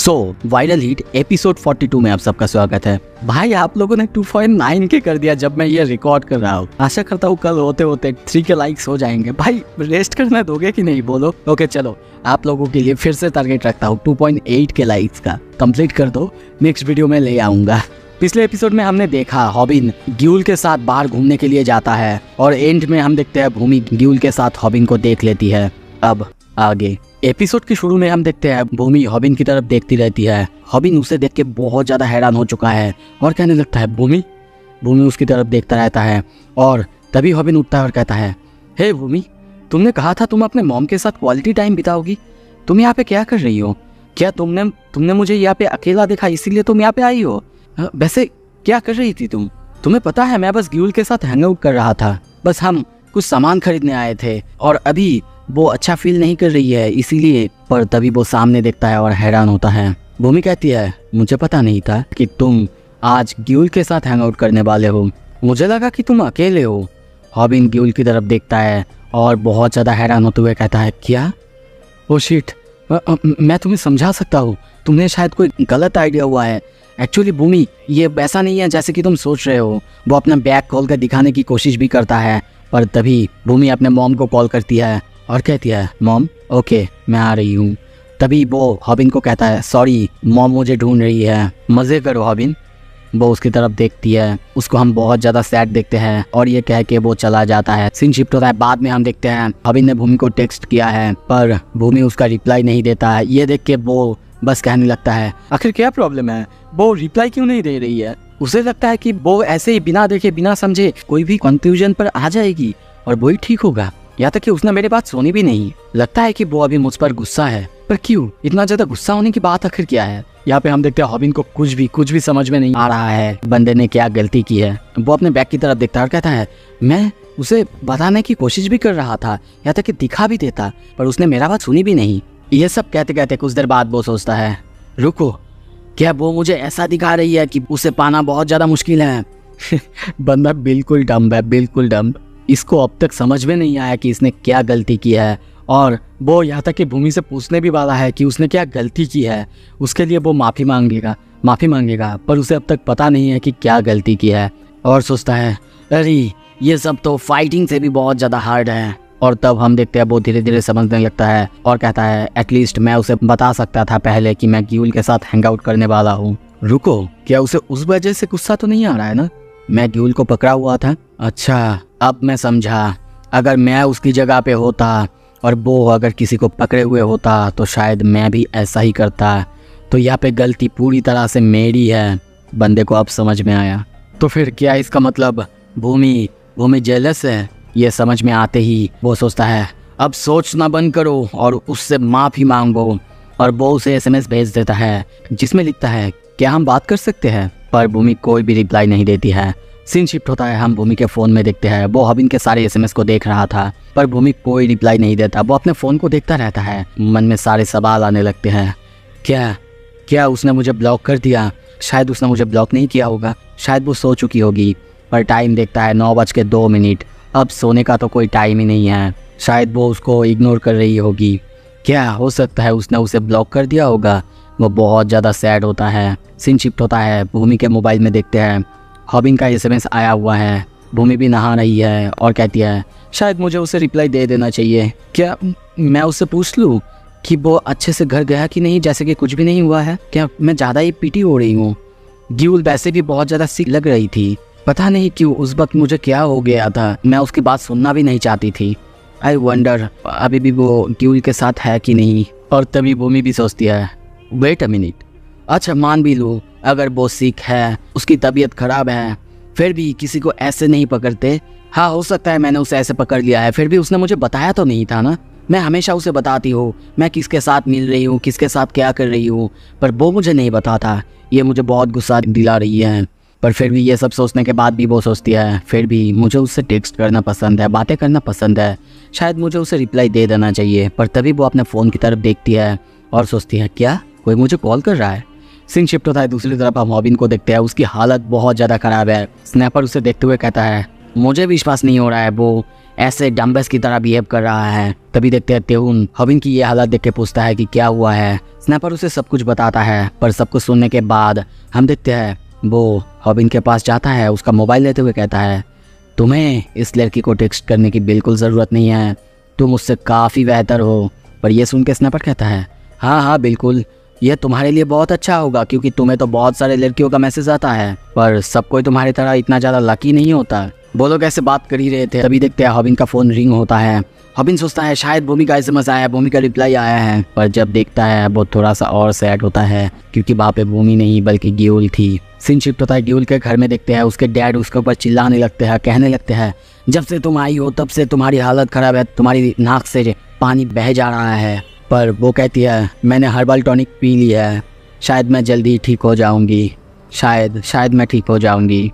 So viral hit episode 42 में आप सबका स्वागत है। भाई आप लोगों ने 2.9 के कर दिया जब मैं ये रिकॉर्ड कर रहा हूँ। आशा करता हूँ कल होते होते 3 के लाइक्स हो जाएंगे। भाई रेस्ट करने दोगे कि नहीं बोलो। ओके चलो आप लोगों के लिए फिर से टारगेट रखता हूँ 2.8 के लाइक्स का। कंप्लीट कर दो, नेक्स्ट वीडियो में ले आऊंगा। पिछले एपिसोड में हमने देखा हॉबिन ग्यूल के साथ बाहर घूमने के लिए जाता है और एंड में हम देखते हैं भूमि ग्यूल के साथ हॉबिन को देख लेती है। अब आगे एपिसोड के शुरू में हम देखते हैं भूमि हॉबिन की तरफ देखती रहती है। हॉबिन उसे देख के बहुत ज्यादा हैरान हो चुका है और कहने लगता है भूमि। भूमि उसकी तरफ देखता रहता है और तभी हॉबिन उठता है और कहता है, हे भूमि, तुमने कहा था तुम अपने मॉम के साथ क्वालिटी टाइम बिताओगी। तुम यहाँ पे क्या कर रही हो? क्या तुमने मुझे यहाँ पे अकेला देखा इसीलिए तुम यहाँ पे आई हो? वैसे क्या कर रही थी तुम? तुम्हें पता है मैं बस ग्यूल के साथ हैंग आउट कर रहा था। बस हम कुछ सामान खरीदने आए थे और अभी वो अच्छा फील नहीं कर रही है इसीलिए। पर तभी वो सामने देखता है और हैरान होता है। भूमि कहती है, मुझे पता नहीं था कि तुम आज ग्यूल के साथ हैंग आउट करने वाले हो। मुझे लगा कि तुम अकेले हो। हॉबिन ग्यूल की तरफ देखता है और बहुत ज़्यादा हैरान होते हुए कहता है, क्या? ओ शिट, मैं तुम्हें समझा सकता हूँ। तुमने शायद कोई गलत आइडिया हुआ है। एक्चुअली भूमि ये वैसा नहीं है जैसे कि तुम सोच रहे हो। वो अपना बैग खोल कर दिखाने की कोशिश भी करता है पर तभी भूमि अपने मॉम को कॉल करती है और कहती है, मॉम ओके मैं आ रही हूँ। तभी वो हॉबिन को कहता है, सॉरी मॉम मुझे ढूंढ रही है, मज़े करो हॉबिन। वो उसकी तरफ देखती है, उसको हम बहुत ज़्यादा सैड देखते हैं और ये कह के वो चला जाता है। सीन शिफ्ट होता है। बाद में हम देखते हैं हॉबिन ने भूमि को टेक्स्ट किया है पर भूमि उसका रिप्लाई नहीं देता है। ये देख के वो बस कहने लगता है, आखिर क्या प्रॉब्लम है? वो रिप्लाई क्यों नहीं दे रही है? उसे लगता है कि वो ऐसे ही बिना देखे बिना समझे कोई भी कंफ्यूजन पर आ जाएगी और वही ठीक होगा। यहाँ तक कि उसने मेरी बात सुनी भी नहीं। लगता है कि वो अभी मुझ पर गुस्सा है, पर क्यों? इतना ज्यादा गुस्सा होने की बात आखिर क्या है? यहाँ पे हम देखते हैं हॉबिन को कुछ भी समझ में नहीं आ रहा है बंदे ने क्या गलती की है। वो अपने बैग की तरफ देखता है और कहता है, मैं उसे बताने की कोशिश भी कर रहा था, यहाँ तक कि दिखा भी देता, पर उसने मेरा बात सुनी भी नहीं। ये सब कहते कहते कुछ देर बाद वो सोचता है, रुको, क्या वो मुझे ऐसा दिखा रही है कि उसे पाना बहुत ज्यादा मुश्किल है? बंदा बिल्कुल डम्ब है, बिल्कुल डम्ब। इसको अब तक समझ में नहीं आया कि इसने क्या गलती की है और वो यहाँ तक कि भूमि से पूछने भी वाला है कि उसने क्या गलती की है। उसके लिए वो माफ़ी मांगेगा पर उसे अब तक पता नहीं है कि क्या गलती की है और सोचता है, अरे ये सब तो फाइटिंग से भी बहुत ज़्यादा हार्ड है। और तब हम देखते हैं वो धीरे धीरे समझने लगता है और कहता है, एटलीस्ट मैं उसे बता सकता था पहले कि मैं ग्यूल के साथ हैंग आउट करने वाला हूँ। रुको, क्या उसे उस वजह से गुस्सा तो नहीं आ रहा है ना? मैं ग्यूल को पकड़ा हुआ था। अच्छा अब मैं समझा। अगर मैं उसकी जगह पे होता और वो अगर किसी को पकड़े हुए होता तो शायद मैं भी ऐसा ही करता। तो यहाँ पे गलती पूरी तरह से मेरी है। बंदे को अब समझ में आया। तो फिर क्या इसका मतलब भूमि जेलस है? ये समझ में आते ही वो सोचता है, अब सोचना बंद करो और उससे माफ़ी मांगो। और वो उसे SMS भेज देता है जिसमें लिखता है, क्या हम बात कर सकते हैं? पर भूमि कोई भी रिप्लाई नहीं देती है। सीन शिफ्ट होता है। हम भूमि के फ़ोन में देखते हैं वो हॉबिन के सारे SMS को देख रहा था पर भूमि कोई रिप्लाई नहीं देता। वो अपने फ़ोन को देखता रहता है। मन में सारे सवाल आने लगते हैं। क्या उसने मुझे ब्लॉक कर दिया? शायद उसने मुझे ब्लॉक नहीं किया होगा, शायद वो सो चुकी होगी। पर टाइम देखता है 9:02। अब सोने का तो कोई टाइम ही नहीं है। शायद वो उसको इग्नोर कर रही होगी। क्या हो सकता है उसने उसे ब्लॉक कर दिया होगा? वो बहुत ज़्यादा सैड होता है। सीन शिफ्ट होता है। भूमि के मोबाइल में देखते हैं हॉबिन का SMS आया हुआ है। भूमि भी नहा रही है और कहती है, शायद मुझे उसे रिप्लाई दे देना चाहिए। क्या मैं उससे पूछ लूँ कि वो अच्छे से घर गया कि नहीं, जैसे कि कुछ भी नहीं हुआ है? क्या मैं ज़्यादा ही पीटी हो रही हूँ? ग्यूल वैसे भी बहुत ज़्यादा सिक लग रही थी। पता नहीं क्यों उस वक्त मुझे क्या हो गया था। मैं उसकी बात सुनना भी नहीं चाहती थी। आई वंडर अभी भी वो ग्यूल के साथ है कि नहीं। और तभी भूमि भी सोचती है, वेट अ मिनट, अच्छा मान भी लूँ अगर वो सिक है, उसकी तबीयत खराब है, फिर भी किसी को ऐसे नहीं पकड़ते। हाँ हो सकता है मैंने उसे ऐसे पकड़ लिया है, फिर भी उसने मुझे बताया तो नहीं था ना। मैं हमेशा उसे बताती हूँ मैं किसके साथ मिल रही हूँ, किसके साथ क्या कर रही हूँ, पर वो मुझे नहीं बताता। ये मुझे बहुत गुस्सा दिला रही है। पर फिर भी ये सब सोचने के बाद भी वो सोचती है, फिर भी मुझे उससे टेक्स्ट करना पसंद है, बातें करना पसंद है, शायद मुझे उसे रिप्लाई दे देना चाहिए। पर तभी वो अपने फ़ोन की तरफ देखती है और सोचती है, क्या कोई मुझे कॉल कर रहा है? सीन शिफ्ट होता है। दूसरी तरफ हम हॉबिन को देखते हैं। उसकी हालत बहुत ज़्यादा ख़राब है। स्नैपर उसे देखते हुए कहता है, मुझे विश्वास नहीं हो रहा है वो ऐसे डम्बस की तरह बिहेव कर रहा है। तभी देखते हैं तेहुन हॉबिन की ये हालत देख के पूछता है कि क्या हुआ है। स्नैपर उसे सब कुछ बताता है, पर सब कुछ सुनने के बाद हम देखते हैं वो हॉबिन के पास जाता है, उसका मोबाइल लेते हुए कहता है तुम्हें इस लड़की को टेक्स्ट करने की बिल्कुल ज़रूरत नहीं है, तुम उससे काफ़ी बेहतर हो। पर यह सुन के स्नैपर कहता है हाँ हाँ बिल्कुल, यह तुम्हारे लिए बहुत अच्छा होगा क्योंकि तुम्हें तो बहुत सारे लड़कियों का मैसेज आता है, पर सब कोई तुम्हारी तरह इतना ज़्यादा लकी नहीं होता। वो लोग ऐसे बात कर ही रहे थे, तभी देखते हैं हॉबिन का फ़ोन रिंग होता है। हॉबिन सोचता है शायद भूमि का SMS आया है, भूमि का रिप्लाई आया है, पर जब देखता है वो थोड़ा सा और सैड होता है क्योंकि वहाँ पे भूमि नहीं बल्कि ग्यूल थी। सीन शिफ्ट होता है ग्यूल के घर में। देखते हैं उसके डैड उसके ऊपर चिल्लाने लगते हैं, कहने लगते हैं जब से तुम आई हो तब से तुम्हारी हालत ख़राब है, तुम्हारी नाक से पानी बह जा रहा है। पर वो कहती है मैंने हर्बल टॉनिक पी लिया है, शायद मैं जल्दी ठीक हो जाऊंगी, शायद मैं ठीक हो जाऊंगी।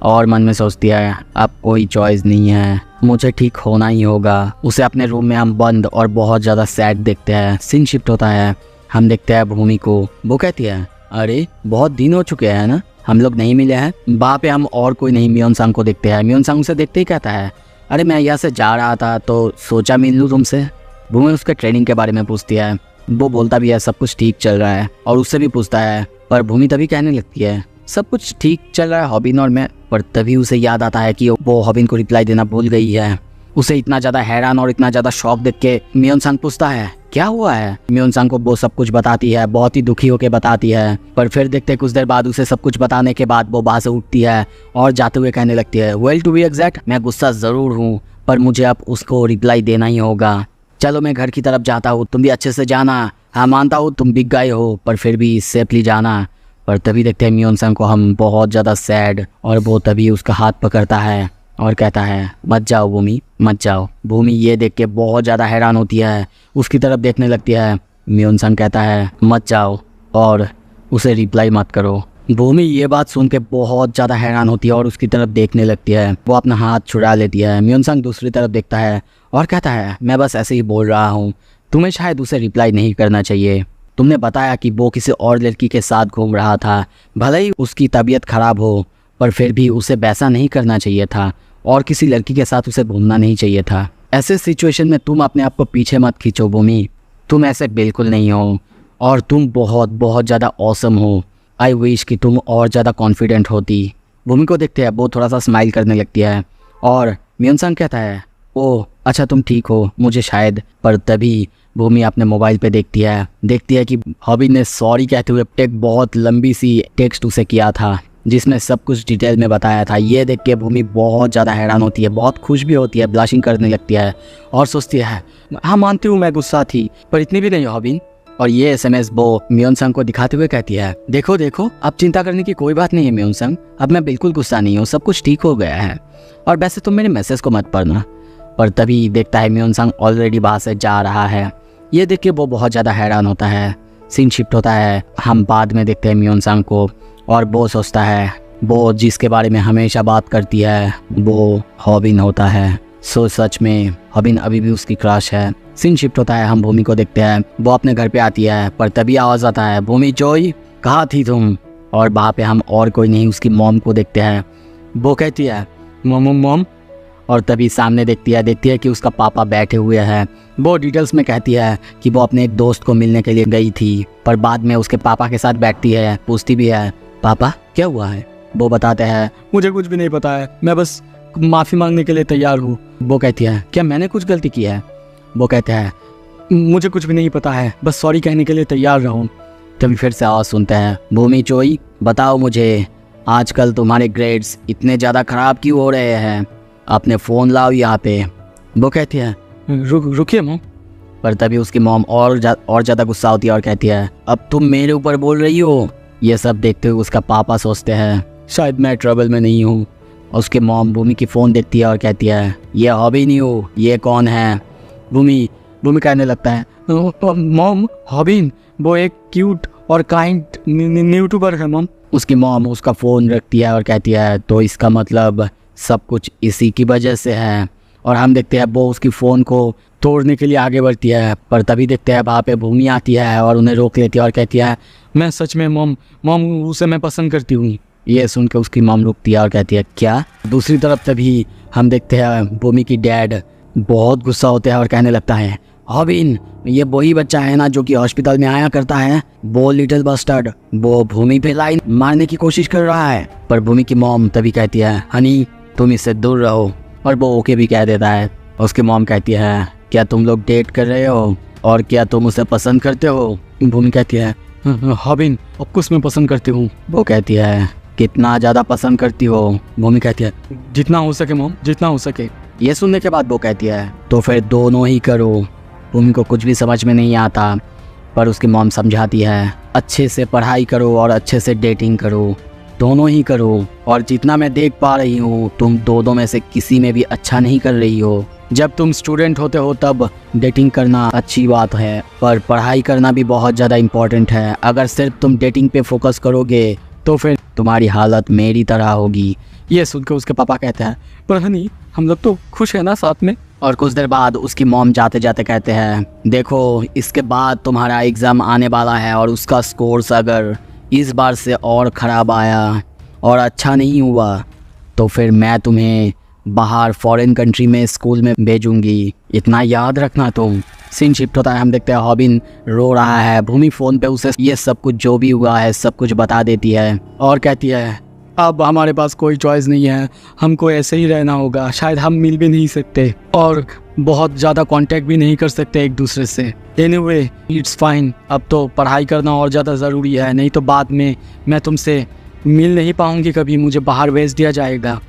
और मन में सोचती है अब कोई चॉइस नहीं है, मुझे ठीक होना ही होगा। उसे अपने रूम में हम बंद और बहुत ज़्यादा सैड देखते हैं। सीन शिफ्ट होता है, हम देखते हैं भूमि को। वो कहती है अरे बहुत दिन हो चुके हैं ना, हम लोग नहीं मिले हैं। वहाँ पे हम और कोई नहीं मियोन सांग को देखते हैं। मियोन सांग उसे देखते ही कहता है अरे मैं यहाँ से जा रहा था तो सोचा मिल लूँ तुमसे। भूमि उसके ट्रेनिंग के बारे में पूछती है, वो बोलता भी है सब कुछ ठीक चल रहा है और उससे भी पूछता है, पर भूमि तभी कहने लगती है सब कुछ ठीक चल रहा है हॉबिन और मैं। पर तभी उसे याद आता है कि वो हॉबिन को रिप्लाई देना भूल गई है। उसे इतना ज़्यादा हैरान और इतना ज़्यादा शॉक देख के मियोन सांग पूछता है क्या हुआ है। मियोन सांग को वो सब कुछ बताती है, बहुत ही दुखी होकर बताती है। पर फिर देखते कुछ देर बाद उसे सब कुछ बताने के बाद वो वहाँ से उठती है और जाते हुए कहने लगती है वेल टू बी एग्जैक्ट मैं गुस्सा ज़रूर हूँ, पर मुझे अब उसको रिप्लाई देना ही होगा। चलो मैं घर की तरफ जाता हूँ, तुम भी अच्छे से जाना। हाँ मानता हूँ तुम बिक गए हो, पर फिर भी सेफली जाना। पर तभी देखते हैं मियोन सांग को हम बहुत ज़्यादा सैड, और वो तभी उसका हाथ पकड़ता है और कहता है मत जाओ भूमि, मत जाओ। भूमि ये देख के बहुत ज़्यादा हैरान होती है, उसकी तरफ देखने लगती है। मियोन सांग कहता है मत जाओ और उसे रिप्लाई मत करो। भूमि ये बात सुन के बहुत ज़्यादा हैरान होती है और उसकी तरफ देखने लगती है। वो अपना हाथ छुड़ा लेती है। मियोन सांग दूसरी तरफ देखता है और कहता है मैं बस ऐसे ही बोल रहा हूँ, तुम्हें शायद उसे रिप्लाई नहीं करना चाहिए। तुमने बताया कि वो किसी और लड़की के साथ घूम रहा था, भले ही उसकी तबीयत खराब हो, पर फिर भी उसे वैसा नहीं करना चाहिए था और किसी लड़की के साथ उसे घूमना नहीं चाहिए था। ऐसे सिचुएशन में तुम अपने आप को पीछे मत खींचो भूमि, तुम ऐसे बिल्कुल नहीं हो और तुम बहुत बहुत ज़्यादा ऑसम हो। आई विश कि तुम और ज़्यादा कॉन्फिडेंट होती। भूमि को देखते हैं वो थोड़ा सा स्माइल करने लगती है और मियोन सांग कहता है ओह अच्छा तुम ठीक हो, मुझे शायद। पर तभी भूमि अपने मोबाइल पे देखती है कि हॉबिन ने सॉरी कहते हुए एक बहुत लंबी सी टेक्स्ट उसे किया था जिसमें सब कुछ डिटेल में बताया था। ये देख के भूमि बहुत ज़्यादा हैरान होती है, बहुत खुश भी होती है, ब्लशिंग करने लगती है और सोचती है हाँ मानती हूँ मैं गुस्सा थी, पर इतनी भी नहीं हॉबिन। और ये SMS वो मियोन सांग को दिखाते हुए कहती है देखो देखो अब चिंता करने की कोई बात नहीं है मियोन सांग, अब मैं बिल्कुल गुस्सा नहीं हूँ, सब कुछ ठीक हो गया है और वैसे तुम मेरे मैसेज को मत पढ़ना। पर तभी देखता है मियोन सांग ऑलरेडी वहाँ से जा रहा है। ये देख के वो बहुत ज़्यादा हैरान होता है। सीन शिफ्ट होता है, हम बाद में देखते हैं मियोन सांग को और वो सोचता है वो जिसके बारे में हमेशा बात करती है वो हॉबिन होता है। सो सच में हॉबिन अभी भी उसकी क्रश है। सीन शिफ्ट होता है, हम भूमि को देखते हैं, वो अपने घर पे आती है, पर तभी आवाज़ आता है भूमि जोई कहाँ थी तुम। और वहाँ पे हम और कोई नहीं उसकी मॉम को देखते हैं। वो कहती है मॉम मॉम, और तभी सामने देखती है कि उसका पापा बैठे हुए हैं। वो डिटेल्स में कहती है कि वो अपने एक दोस्त को मिलने के लिए गई थी, पर बाद में उसके पापा के साथ बैठती है, पूछती भी है पापा क्या हुआ है। वो बताते हैं मुझे कुछ भी नहीं पता है, मैं बस माफ़ी मांगने के लिए तैयार हूँ। वो कहती है क्या मैंने कुछ गलती की है। वो कहते हैं मुझे कुछ भी नहीं पता है, बस सॉरी कहने के लिए तैयार रहूँ। तभी फिर से आवाज़ सुनते हैं भूमि चोई बताओ मुझे आजकल तुम्हारे ग्रेड्स इतने ज़्यादा ख़राब क्यों हो रहे हैं, अपने फ़ोन लाओ यहाँ पे। वो कहती है रुकिए मॉम। पर तभी उसकी मॉम और ज़्यादा गुस्सा होती है और कहती है अब तुम मेरे ऊपर बोल रही हो। ये सब देखते हुए उसका पापा सोचते हैं शायद मैं ट्रबल में नहीं हूँ। और उसके मॉम भूमि की फ़ोन देखती है और कहती है ये हॉबी नहीं हो, ये कौन है। भूमि कहने लगता है मॉम हॉबिन वो एक क्यूट और काइंड यूट्यूबर है मॉम। उसकी मॉम उसका फ़ोन रखती है और कहती है तो इसका मतलब सब कुछ इसी की वजह से है। और हम देखते हैं वो उसकी फ़ोन को तोड़ने के लिए आगे बढ़ती है, पर तभी देखते हैं वहाँ पे भूमि आती है और उन्हें रोक लेती है और कहती है मैं सच में मॉम उसे मैं पसंद करती हूँ। ये सुन के उसकी मॉम रुकती है और कहती है क्या। दूसरी तरफ तभी हम देखते हैं भूमि की डैड बहुत गुस्सा होते हैं और कहने लगता है, हॉबिन ये वही बच्चा है ना जो कि हॉस्पिटल में आया करता है, वो लिटिल बस्टर्ड, वो भूमि पे लाइन मारने की कोशिश कर रहा है। पर भूमि की मॉम तभी कहती है, हनी तुम इससे दूर रहो, और वो ओके भी कह देता है। उसकी मॉम कहती है, क्या तुम लोग डेट कर रहे हो और क्या तुम उसे पसंद करते हो? भूमि कहती है, हॉबिन ऑफकोर्स मैं पसंद करती हूँ। वो कहती है, कितना ज़्यादा पसंद करती हो? भूमि कहती है, जितना हो सके मॉम, जितना हो सके। ये सुनने के बाद वो कहती है, तो फिर दोनों ही करो। भूमि को कुछ भी समझ में नहीं आता, पर उसकी मॉम समझाती है, अच्छे से पढ़ाई करो और अच्छे से डेटिंग करो, दोनों ही करो। और जितना मैं देख पा रही हूँ तुम दोनों में से किसी में भी अच्छा नहीं कर रही हो। जब तुम स्टूडेंट होते हो तब डेटिंग करना अच्छी बात है, पर पढ़ाई करना भी बहुत ज़्यादा इम्पोर्टेंट है। अगर सिर्फ तुम डेटिंग पे फोकस करोगे तो फिर तुम्हारी हालत मेरी तरह होगी। ये सुनकर उसके पापा कहते हैं, पर हनी हम लोग तो खुश है ना साथ में। और कुछ देर बाद उसकी मॉम जाते जाते कहते हैं, देखो इसके बाद तुम्हारा एग्ज़ाम आने वाला है और उसका स्कोर्स अगर इस बार से और ख़राब आया और अच्छा नहीं हुआ तो फिर मैं तुम्हें बाहर फॉरेन कंट्री में स्कूल में भेजूंगी, इतना याद रखना तुम। सीन शिफ्ट होता है, हम देखते हैं हॉबिन रो रहा है। भूमि फ़ोन पे उसे ये सब कुछ जो भी हुआ है सब कुछ बता देती है और कहती है, अब हमारे पास कोई चॉइस नहीं है, हमको ऐसे ही रहना होगा, शायद हम मिल भी नहीं सकते और बहुत ज़्यादा कांटेक्ट भी नहीं कर सकते एक दूसरे से। एनीवे इट्स फाइन, अब तो पढ़ाई करना और ज़्यादा ज़रूरी है, नहीं तो बाद में मैं तुमसे मिल नहीं पाऊँगी कभी, मुझे बाहर भेज दिया जाएगा।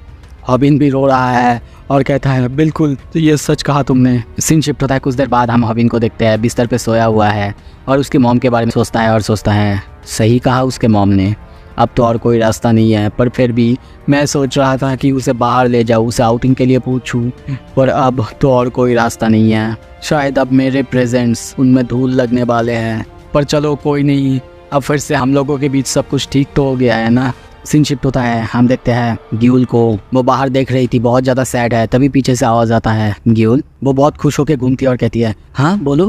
हॉबिन भी रो रहा है और कहता है, बिल्कुल तो ये सच कहा तुमने। सीन शिफ्ट होता है, कुछ देर बाद हम हॉबिन को देखते हैं, बिस्तर पे सोया हुआ है और उसकी मॉम के बारे में सोचता है और सोचता है, सही कहा उसके मॉम ने, अब तो और कोई रास्ता नहीं है। पर फिर भी मैं सोच रहा था कि उसे बाहर ले जाऊँ, उसे आउटिंग के लिए पूछूं, पर अब तो और कोई रास्ता नहीं है। शायद अब मेरे प्रेजेंट्स उनमें धूल लगने वाले हैं, पर चलो कोई नहीं, अब फिर से हम लोगों के बीच सब कुछ ठीक तो हो गया है ना। सीन शिफ्ट होता है, हम देखते हैं ग्यूल को, वो बाहर देख रही थी, बहुत ज़्यादा सैड है। तभी पीछे से आवाज़ आता है, ग्यूल। वो बहुत खुश होकर घूमती है और कहती है, हाँ बोलो।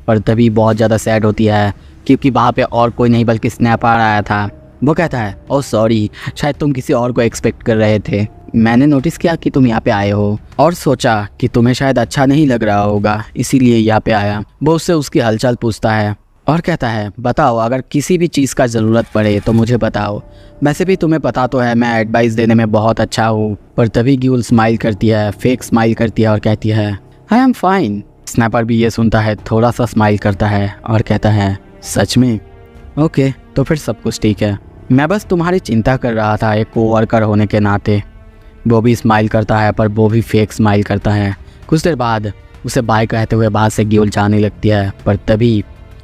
पर तभी बहुत ज़्यादा सैड होती है क्योंकि वहाँ पे और कोई नहीं बल्कि स्नैपर आया था। वो कहता है, ओह सॉरी, शायद तुम किसी और को एक्सपेक्ट कर रहे थे। मैंने नोटिस किया कि तुम यहाँ पे आए हो और सोचा कि तुम्हें शायद अच्छा नहीं लग रहा होगा, इसीलिए यहाँ पे आया। वो उससे उसकी हालचाल पूछता है और कहता है, बताओ अगर किसी भी चीज़ का ज़रूरत पड़े तो मुझे बताओ, वैसे भी तुम्हें पता तो है मैं एडवाइस देने में बहुत अच्छा हूँ। पर तभी ग्यूल स्माइल करती है, फेक स्माइल करती है और कहती है, आई एम फाइन। स्नैपर भी ये सुनता है, थोड़ा सा स्माइल करता है और कहता है, सच में? ओके तो फिर सब कुछ ठीक है, मैं बस तुम्हारी चिंता कर रहा था एक कोवर्कर होने के नाते। वो भी स्माइल करता है पर वो भी फेक स्माइल करता है। कुछ देर बाद उसे बाय कहते हुए बाहर से ग्यूल जाने लगती है, पर तभी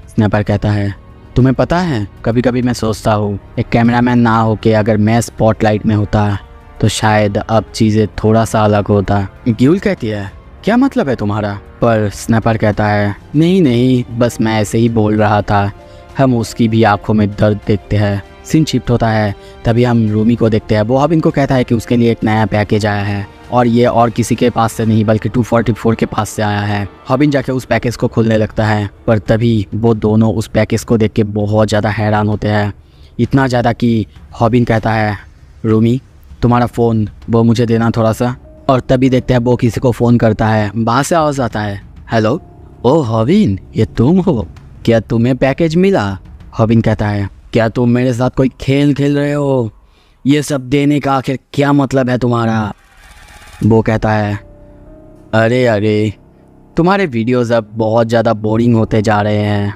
स्नैपर कहता है, तुम्हें पता है कभी कभी मैं सोचता हूँ एक कैमरामैन ना हो के अगर मैं स्पॉटलाइट में होता तो शायद अब चीज़ें थोड़ा सा अलग होता। ग्यूल कहती है, क्या मतलब है तुम्हारा? पर स्नैपर कहता है, नहीं नहीं, बस मैं ऐसे ही बोल रहा था। हम उसकी भी आंखों में दर्द देखते हैं। सीन शिफ्ट होता है, तभी हम रूमी को देखते हैं। वो हॉबिन को कहता है कि उसके लिए एक नया पैकेज आया है और ये और किसी के पास से नहीं बल्कि 244 के पास से आया है। हॉबिन जाके उस पैकेज को खोलने लगता है, पर तभी वो दोनों उस पैकेज को देख के बहुत ज़्यादा हैरान होते हैं, इतना ज़्यादा कि हॉबिन कहता है, रूमी तुम्हारा फ़ोन वो मुझे देना थोड़ा सा। और तभी देखते हैं वो किसी को फ़ोन करता है, बाहर से आवाज़ आता है, हेलो, ओ हॉबिन ये तुम हो, क्या तुम्हें पैकेज मिला? हॉबिन कहता है, क्या तुम मेरे साथ कोई खेल खेल रहे हो? ये सब देने का आखिर क्या मतलब है तुम्हारा? वो कहता है, अरे अरे तुम्हारे वीडियोज़ अब बहुत ज़्यादा बोरिंग होते जा रहे हैं,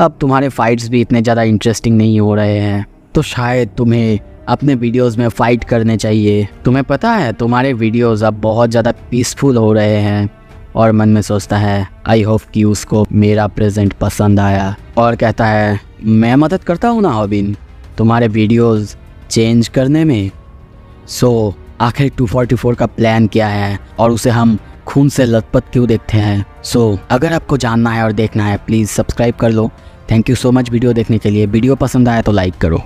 अब तुम्हारे फाइट्स भी इतने ज़्यादा इंटरेस्टिंग नहीं हो रहे हैं, तो शायद तुम्हें अपने वीडियोस में फ़ाइट करने चाहिए। तुम्हें पता है तुम्हारे वीडियोस अब बहुत ज़्यादा पीसफुल हो रहे हैं। और मन में सोचता है, आई होप कि उसको मेरा प्रेजेंट पसंद आया। और कहता है, मैं मदद करता हूँ ना हॉबिन तुम्हारे वीडियोस चेंज करने में। सो आखिर 244 का प्लान क्या है और उसे हम खून से लथपथ क्यों देखते हैं? सो अगर आपको जानना है और देखना है प्लीज़ सब्सक्राइब कर लो। Thank you so much video देखने के लिए। वीडियो पसंद आया तो लाइक करो।